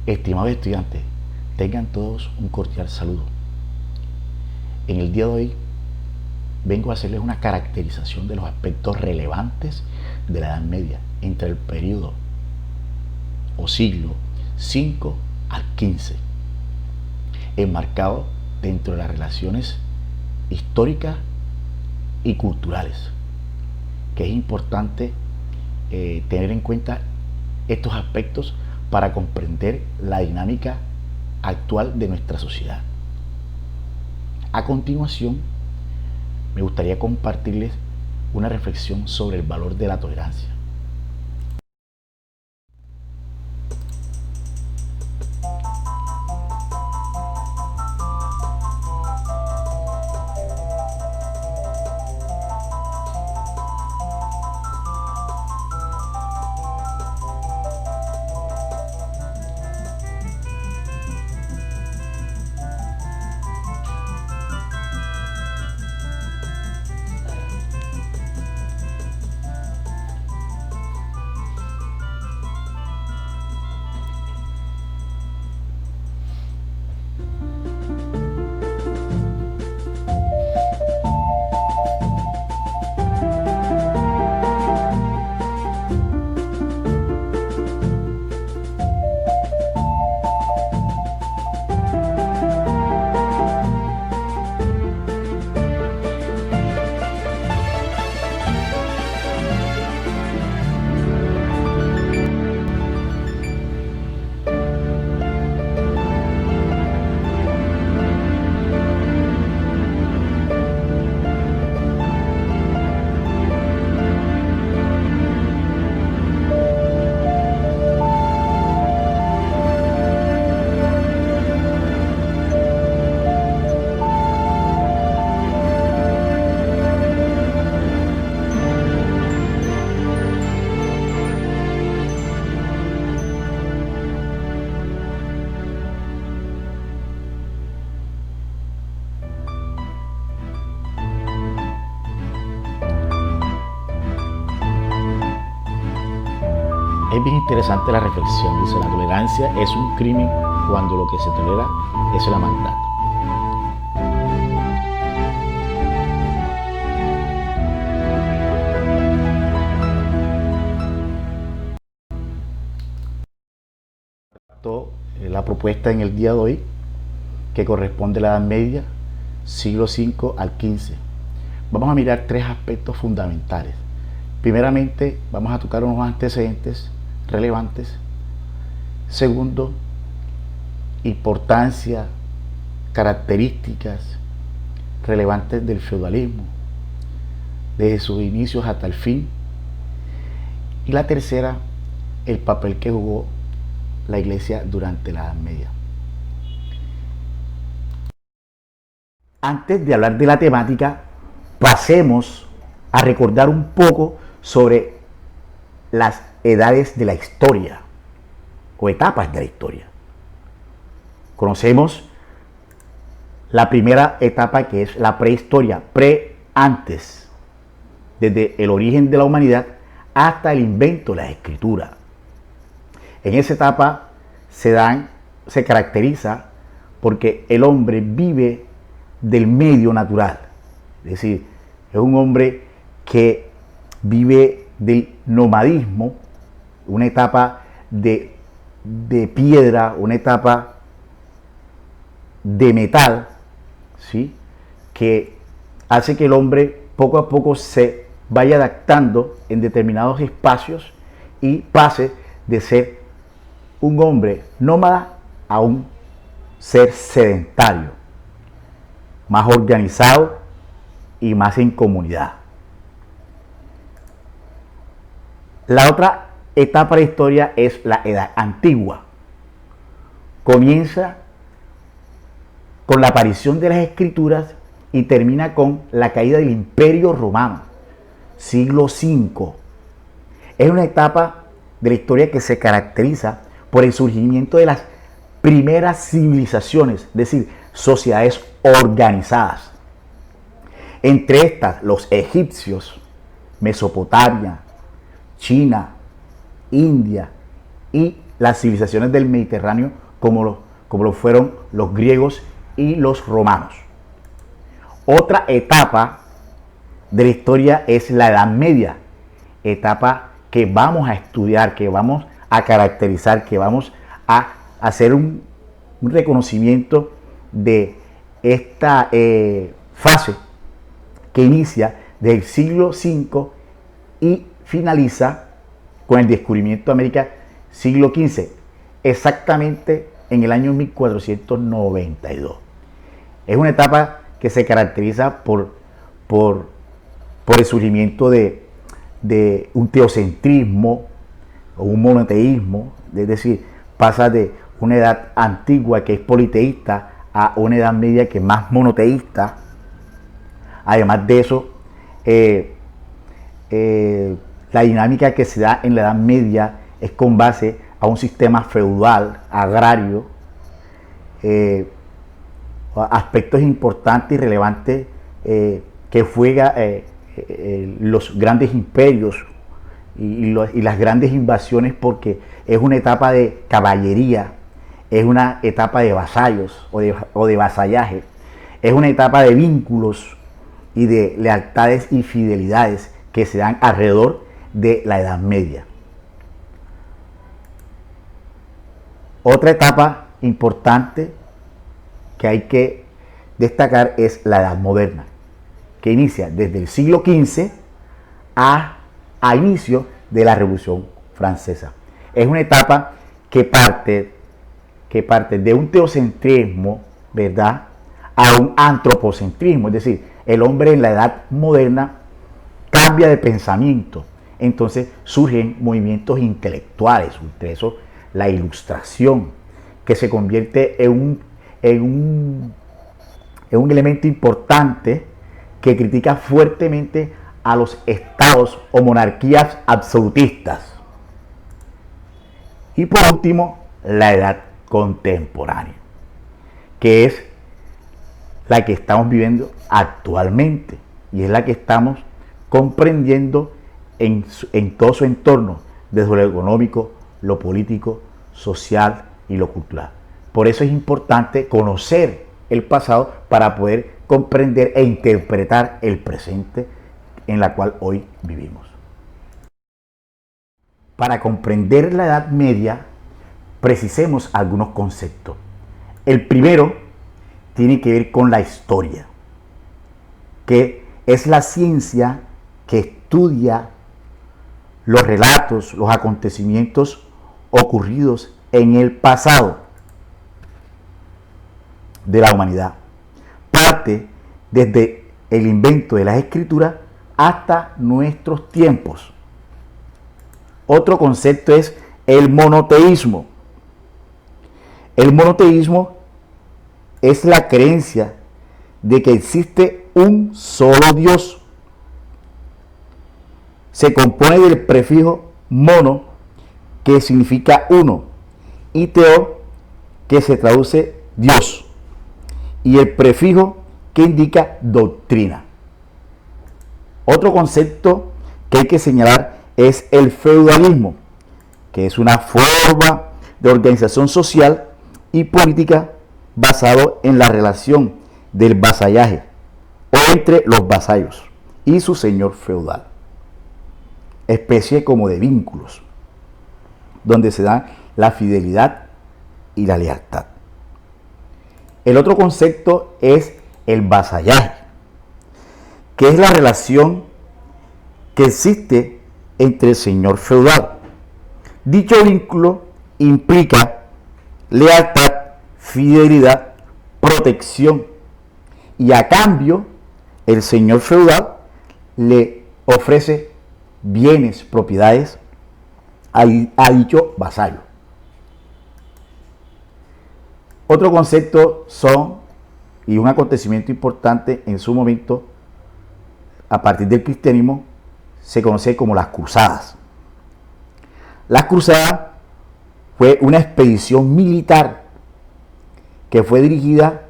Estimados estudiantes, tengan todos un cordial saludo. En el día de hoy vengo a hacerles una caracterización de los aspectos relevantes de la Edad Media entre el periodo o siglo V al XV, enmarcado dentro de las relaciones históricas y culturales, que es importante tener en cuenta estos aspectos para comprender la dinámica actual de nuestra sociedad. A continuación, me gustaría compartirles una reflexión sobre el valor de la tolerancia. Es bien interesante la reflexión. Dice: la tolerancia es un crimen cuando lo que se tolera es la maldad. La propuesta en el día de hoy, que corresponde a la Edad Media, siglo V al XV. Vamos a mirar tres aspectos fundamentales. Primeramente, vamos a tocar unos antecedentes relevantes. Segundo, importancia, características relevantes del feudalismo, desde sus inicios hasta el fin. Y la tercera, el papel que jugó la Iglesia durante la Edad Media. Antes de hablar de la temática, pasemos a recordar un poco sobre las edades de la historia o etapas de la historia. Conocemos la primera etapa, que es la prehistoria, antes, desde el origen de la humanidad hasta el invento de la escritura. En esa etapa se caracteriza porque el hombre vive del medio natural, es decir, es un hombre que vive del nomadismo, una etapa de piedra, una etapa de metal, ¿sí?, que hace que el hombre poco a poco se vaya adaptando en determinados espacios y pase de ser un hombre nómada a un ser sedentario, más organizado y más en comunidad. La otra etapa de la historia es la Edad Antigua. Comienza con la aparición de las Escrituras y termina con la caída del Imperio Romano, siglo V. Es una etapa de la historia que se caracteriza por el surgimiento de las primeras civilizaciones, es decir, sociedades organizadas. Entre estas, los egipcios, Mesopotamia, China, India y las civilizaciones del Mediterráneo como lo fueron los griegos y los romanos. Otra etapa de la historia es la Edad Media, etapa que vamos a estudiar, que vamos a caracterizar, que vamos a hacer un reconocimiento de esta fase que inicia del siglo V y finaliza con el descubrimiento de América siglo XV, exactamente en el año 1492. Es una etapa que se caracteriza por el surgimiento de un teocentrismo o un monoteísmo, es decir, pasa de una edad antigua que es politeísta a una edad media que es más monoteísta. Además de eso, la dinámica que se da en la Edad Media es con base a un sistema feudal, agrario, aspectos importantes y relevantes que juega los grandes imperios y las grandes invasiones, porque es una etapa de caballería, es una etapa de vasallos o de vasallaje, es una etapa de vínculos y de lealtades y fidelidades que se dan alrededor de la Edad Media. Otra etapa importante que hay que destacar es la Edad Moderna, que inicia desde el siglo XV a inicio de la Revolución Francesa. Es una etapa que parte de un teocentrismo, ¿verdad?, a un antropocentrismo, es decir, el hombre en la Edad Moderna cambia de pensamiento. Entonces surgen movimientos intelectuales, entre eso la Ilustración, que se convierte en un elemento importante que critica fuertemente a los estados o monarquías absolutistas. Y por último, la Edad Contemporánea, que es la que estamos viviendo actualmente y es la que estamos comprendiendo en todo su entorno, desde lo económico, lo político, social y lo cultural. Por eso es importante conocer el pasado para poder comprender e interpretar el presente en la cual hoy vivimos. Para comprender la Edad Media, precisemos algunos conceptos. El primero tiene que ver con la historia, que es la ciencia que estudia los relatos, los acontecimientos ocurridos en el pasado de la humanidad. Parte desde el invento de las escrituras hasta nuestros tiempos. Otro concepto es el monoteísmo. El monoteísmo es la creencia de que existe un solo Dios. Se compone del prefijo mono, que significa uno, y teo, que se traduce Dios, y el prefijo que indica doctrina. Otro concepto que hay que señalar es el feudalismo, que es una forma de organización social y política basado en la relación del vasallaje o entre los vasallos y su señor feudal, especie como de vínculos donde se da la fidelidad y la lealtad. El otro concepto es el vasallaje, que es la relación que existe entre el señor feudal. Dicho vínculo implica lealtad, fidelidad, protección, y a cambio el señor feudal le ofrece bienes, propiedades a dicho vasallo. Otro concepto y un acontecimiento importante en su momento, a partir del cristianismo, se conoce como las cruzadas. Las cruzadas fue una expedición militar que fue dirigida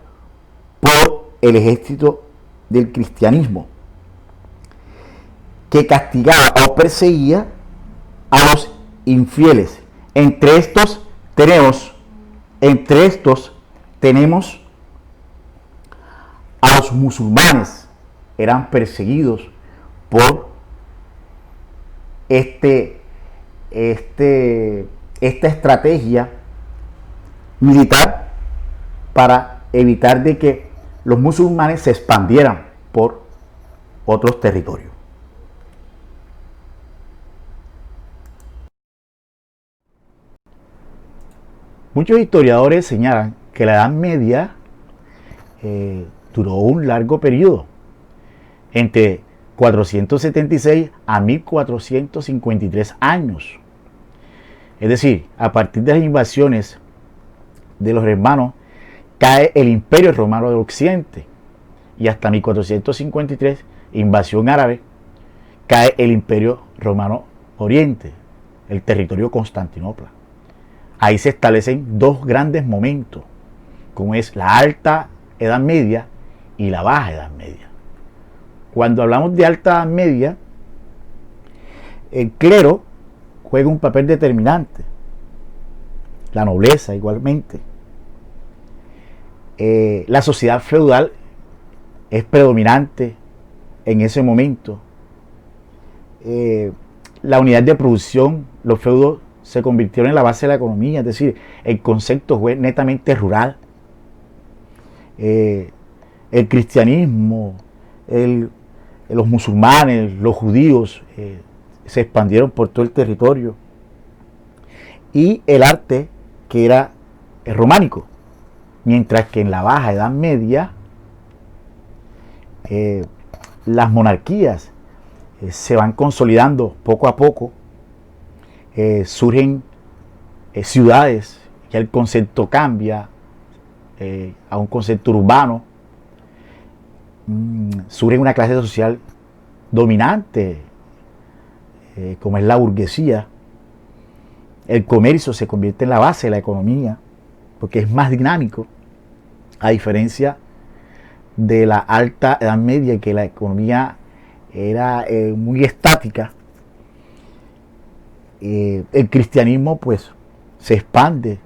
por el ejército del cristianismo, que castigaba o perseguía a los infieles Entre estos tenemos a los musulmanes. Eran perseguidos por esta estrategia militar para evitar de que los musulmanes se expandieran por otros territorios. Muchos historiadores señalan que la Edad Media duró un largo periodo, entre 476 a 1453 años. Es decir, a partir de las invasiones de los hermanos, cae el Imperio Romano del Occidente. Y hasta 1453, invasión árabe, cae el Imperio Romano Oriente, el territorio Constantinopla. Ahí se establecen dos grandes momentos, como es la Alta Edad Media y la Baja Edad Media. Cuando hablamos de Alta Edad Media, el clero juega un papel determinante, la nobleza igualmente. La sociedad feudal es predominante en ese momento. La unidad de producción, los feudos se convirtieron en la base de la economía, es decir, el concepto fue netamente rural. El cristianismo, los musulmanes, los judíos se expandieron por todo el territorio. Y el arte, que era románico, mientras que en la Baja Edad Media las monarquías se van consolidando poco a poco. Surgen ciudades, ya el concepto cambia a un concepto urbano. Surge una clase social dominante, como es la burguesía. El comercio se convierte en la base de la economía, porque es más dinámico, a diferencia de la Alta Edad Media, que la economía era muy estática. El cristianismo pues se expande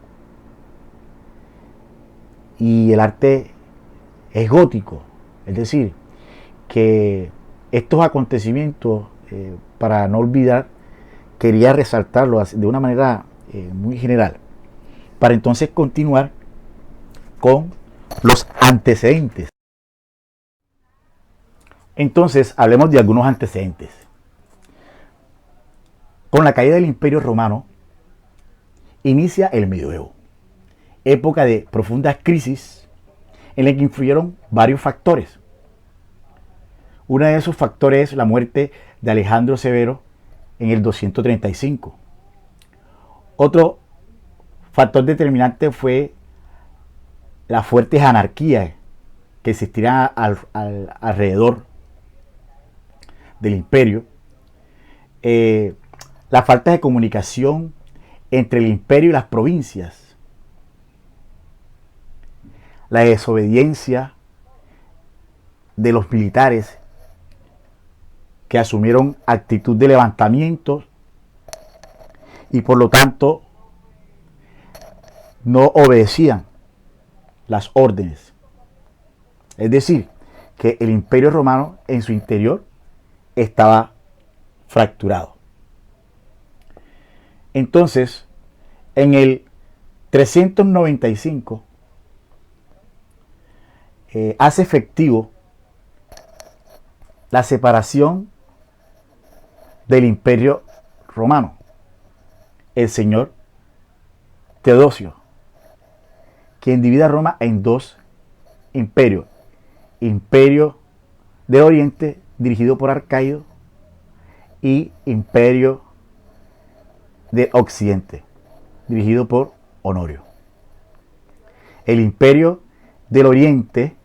y el arte es gótico, es decir, que estos acontecimientos, para no olvidar, quería resaltarlo de una manera muy general, para entonces continuar con los antecedentes. Entonces hablemos de algunos antecedentes. Con la caída del Imperio Romano inicia el Medioevo, época de profundas crisis en la que influyeron varios factores. Uno de esos factores es la muerte de Alejandro Severo en el 235. Otro factor determinante fue las fuertes anarquías que existían alrededor del imperio. La falta de comunicación entre el imperio y las provincias, la desobediencia de los militares que asumieron actitud de levantamiento y por lo tanto no obedecían las órdenes. Es decir, que el Imperio Romano en su interior estaba fracturado. Entonces, en el 395 hace efectivo la separación del Imperio Romano. El señor Teodosio, quien divide a Roma en dos imperios: Imperio de Oriente, dirigido por Arcadio, y Imperio de Occidente, dirigido por Honorio. El Imperio del Oriente,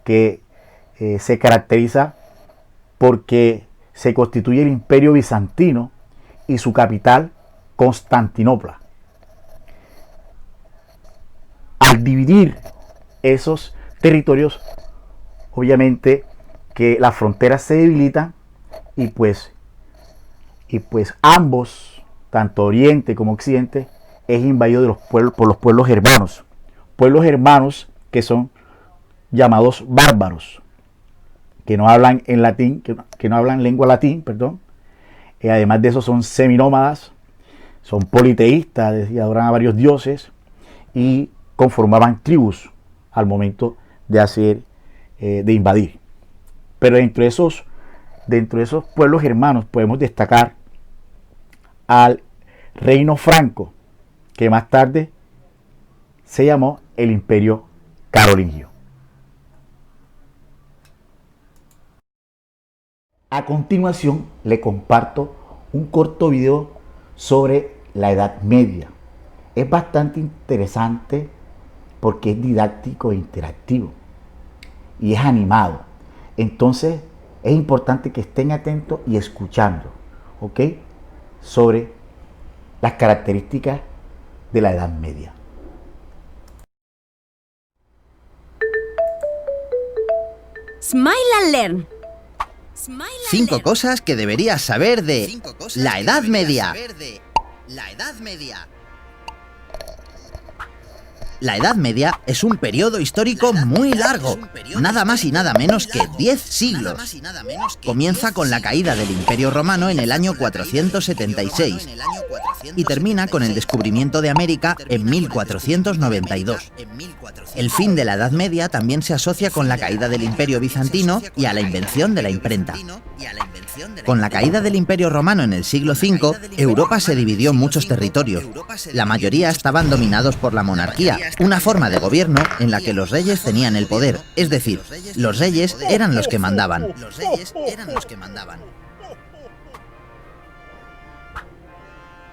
que se caracteriza porque se constituye el Imperio Bizantino y su capital Constantinopla. Al dividir esos territorios, obviamente que las fronteras se debilitan y pues ambos tanto Oriente como Occidente, es invadido por los pueblos germanos. Pueblos germanos que son llamados bárbaros, que no hablan en latín, que no hablan lengua latín, perdón. Además de eso son seminómadas, son politeístas y adoran a varios dioses y conformaban tribus al momento de invadir. Pero dentro de esos pueblos germanos podemos destacar al reino franco, que más tarde se llamó el Imperio Carolingio. A continuación le comparto un corto video sobre la Edad Media. Es bastante interesante porque es didáctico e interactivo y es animado. Entonces es importante que estén atentos y escuchando, ¿ok? Sobre las características de la Edad Media. Smile and Learn. 5 cosas que deberías saber de la Edad Media. La Edad Media es un periodo histórico muy largo, nada más y nada menos que 10 siglos. Comienza con la caída del Imperio Romano en el año 476 y termina con el descubrimiento de América en 1492. El fin de la Edad Media también se asocia con la caída del Imperio Bizantino y a la invención de la imprenta. Con la caída del Imperio Romano en el siglo V, Europa se dividió en muchos territorios. La mayoría estaban dominados por la monarquía, una forma de gobierno en la que los reyes tenían el poder, es decir, los reyes eran los que mandaban.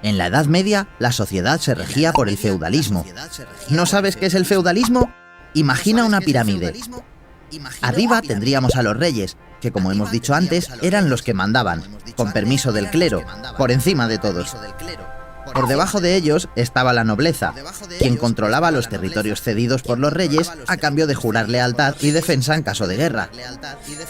En la Edad Media, la sociedad se regía por el feudalismo. ¿No sabes qué es el feudalismo? Imagina una pirámide. Arriba tendríamos a los reyes, que como hemos dicho antes, eran los que mandaban, con permiso del clero, por encima de todos. Por debajo de ellos estaba la nobleza, quien controlaba los territorios cedidos por los reyes a cambio de jurar lealtad y defensa en caso de guerra.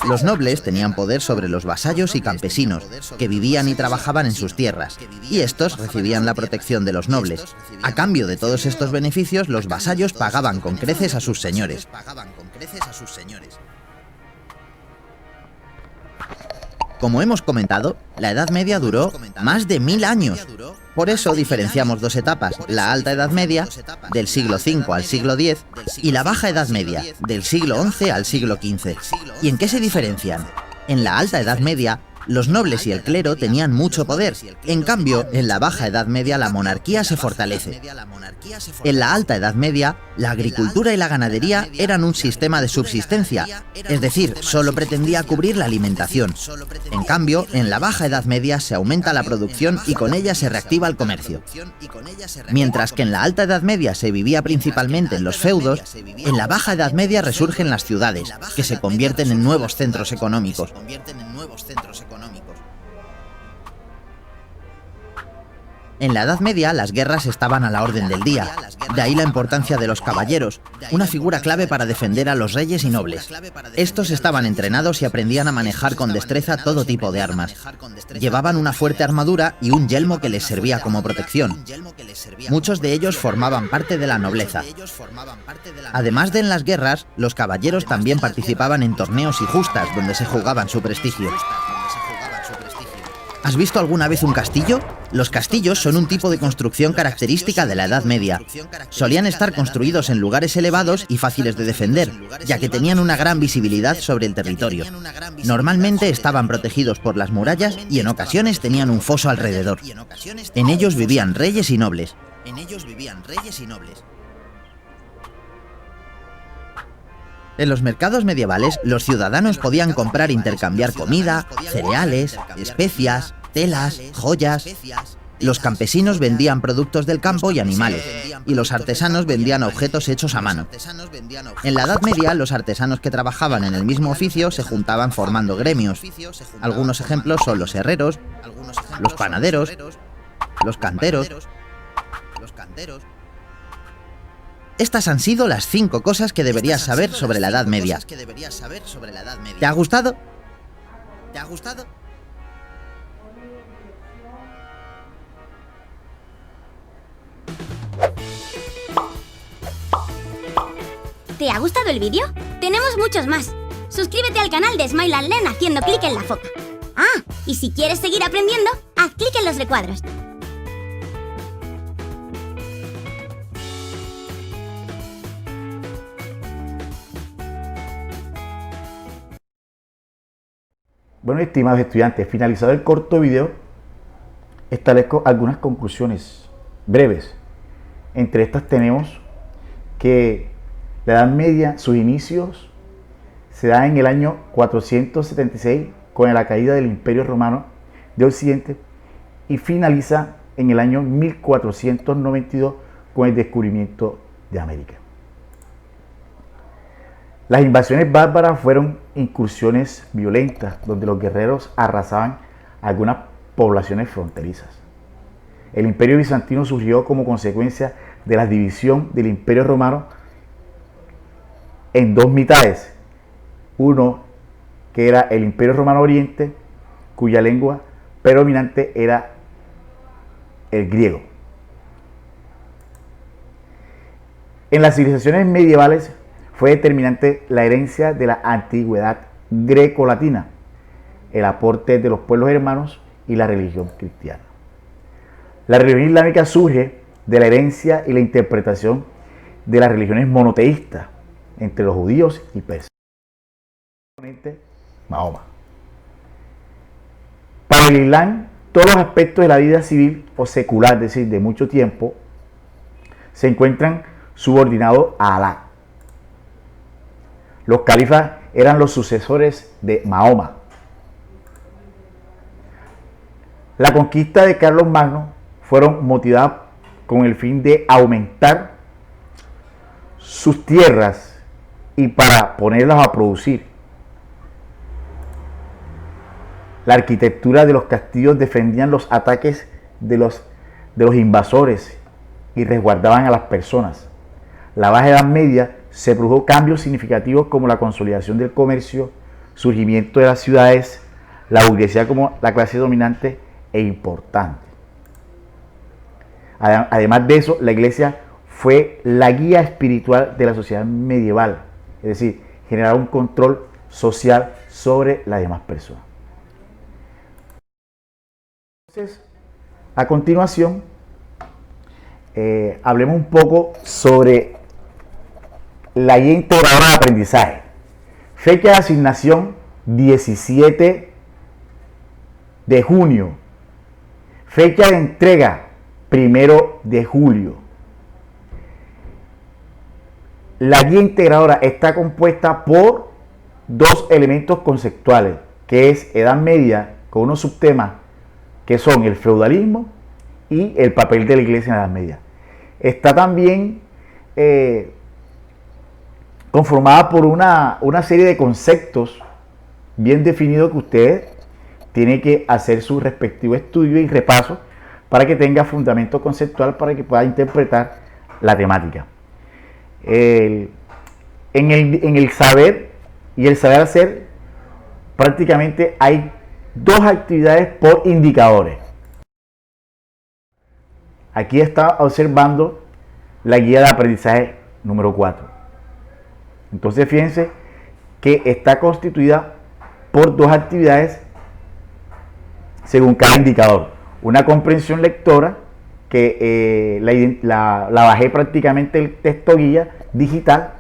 Los nobles tenían poder sobre los vasallos y campesinos, que vivían y trabajaban en sus tierras, y estos recibían la protección de los nobles. A cambio de todos estos beneficios, los vasallos pagaban con creces a sus señores. Como hemos comentado, la Edad Media duró más de 1000 años. Por eso diferenciamos dos etapas, la Alta Edad Media, del siglo V al siglo X, y la Baja Edad Media, del siglo XI al siglo XV. ¿Y en qué se diferencian? En la Alta Edad Media, los nobles y el clero tenían mucho poder. En cambio, en la Baja Edad Media la monarquía se fortalece. En la Alta Edad Media, la agricultura y la ganadería eran un sistema de subsistencia, es decir, solo pretendía cubrir la alimentación. En cambio, en la Baja Edad Media se aumenta la producción y con ella se reactiva el comercio. Mientras que en la Alta Edad Media se vivía principalmente en los feudos, en la Baja Edad Media resurgen las ciudades, que se convierten en nuevos centros económicos. En la Edad Media, las guerras estaban a la orden del día. De ahí la importancia de los caballeros, una figura clave para defender a los reyes y nobles. Estos estaban entrenados y aprendían a manejar con destreza todo tipo de armas. Llevaban una fuerte armadura y un yelmo que les servía como protección. Muchos de ellos formaban parte de la nobleza. Además de en las guerras, los caballeros también participaban en torneos y justas donde se jugaban su prestigio. ¿Has visto alguna vez un castillo? Los castillos son un tipo de construcción característica de la Edad Media. Solían estar construidos en lugares elevados y fáciles de defender, ya que tenían una gran visibilidad sobre el territorio. Normalmente estaban protegidos por las murallas y en ocasiones tenían un foso alrededor. En ellos vivían reyes y nobles. En los mercados medievales, los ciudadanos podían comprar e intercambiar comida, cereales, especias, telas, joyas. Los campesinos vendían productos del campo y animales, y los artesanos vendían objetos hechos a mano. En la Edad Media, los artesanos que trabajaban en el mismo oficio se juntaban formando gremios. Algunos ejemplos son los herreros, los panaderos, los canteros. Estas han sido las 5 cosas que deberías saber sobre la Edad Media. ¿Te ha gustado? ¿Te ha gustado el vídeo? Tenemos muchos más. Suscríbete al canal de Smile and Learn haciendo clic en la foca. Ah, y si quieres seguir aprendiendo, haz clic en los recuadros. Bueno, estimados estudiantes, finalizado el corto video, establezco algunas conclusiones breves. Entre estas tenemos que la Edad Media, sus inicios, se da en el año 476 con la caída del Imperio Romano de Occidente y finaliza en el año 1492 con el descubrimiento de América. Las invasiones bárbaras fueron incursiones violentas donde los guerreros arrasaban algunas poblaciones fronterizas. El Imperio Bizantino surgió como consecuencia de la división del Imperio Romano en dos mitades. Uno que era el Imperio Romano Oriente, cuya lengua predominante era el griego. En las civilizaciones medievales fue determinante la herencia de la antigüedad greco-latina, el aporte de los pueblos hermanos y la religión cristiana. La religión islámica surge de la herencia y la interpretación de las religiones monoteístas entre los judíos y persas. Mahoma. Para el Islam, todos los aspectos de la vida civil o secular, es decir, de mucho tiempo, se encuentran subordinados a Alá. Los califas eran los sucesores de Mahoma. La conquista de Carlos Magno fueron motivadas con el fin de aumentar sus tierras y para ponerlas a producir. La arquitectura de los castillos defendían los ataques de los invasores y resguardaban a las personas. La Baja Edad Media se produjo cambios significativos como la consolidación del comercio, surgimiento de las ciudades, la burguesía como la clase dominante e importante. Además de eso, la iglesia fue la guía espiritual de la sociedad medieval, es decir, generaba un control social sobre las demás personas. Entonces, a continuación, hablemos un poco sobre la guía integradora de aprendizaje. Fecha de asignación 17 de junio. Fecha de entrega 1 de julio. La guía integradora está compuesta por dos elementos conceptuales, que es Edad Media con unos subtemas que son el feudalismo y el papel de la iglesia en la Edad Media. Está también conformada por una serie de conceptos bien definidos que usted tiene que hacer su respectivo estudio y repaso para que tenga fundamento conceptual para que pueda interpretar la temática. En el saber y el saber hacer prácticamente hay dos actividades por indicadores. Aquí está observando la guía de aprendizaje número 4. Entonces fíjense que está constituida por dos actividades según cada indicador. Una comprensión lectora, que la bajé prácticamente el texto guía digital.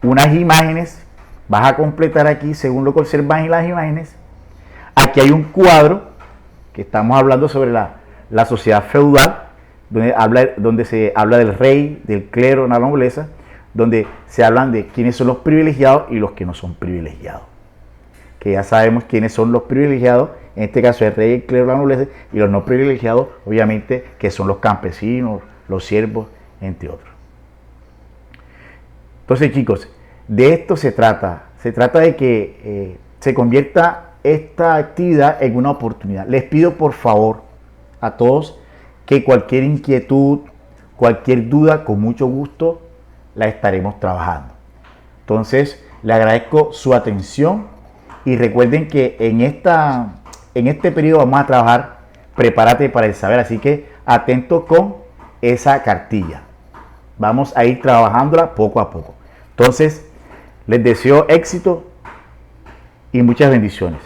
Unas imágenes, vas a completar aquí según lo que observan en las imágenes. Aquí hay un cuadro que estamos hablando sobre la sociedad feudal, donde se habla del rey, del clero, la nobleza, donde se hablan de quiénes son los privilegiados y los que no son privilegiados. Que ya sabemos quiénes son los privilegiados, en este caso el rey, el clero, la nobleza, y los no privilegiados, obviamente, que son los campesinos, los siervos, entre otros. Entonces, chicos, de esto se trata. Se trata de que se convierta esta actividad en una oportunidad. Les pido por favor a todos que cualquier inquietud, cualquier duda, con mucho gusto la estaremos trabajando. Entonces, le agradezco su atención y recuerden que en este periodo vamos a trabajar Prepárate para el saber, así que atento con esa cartilla. Vamos a ir trabajándola poco a poco. Entonces, les deseo éxito y muchas bendiciones.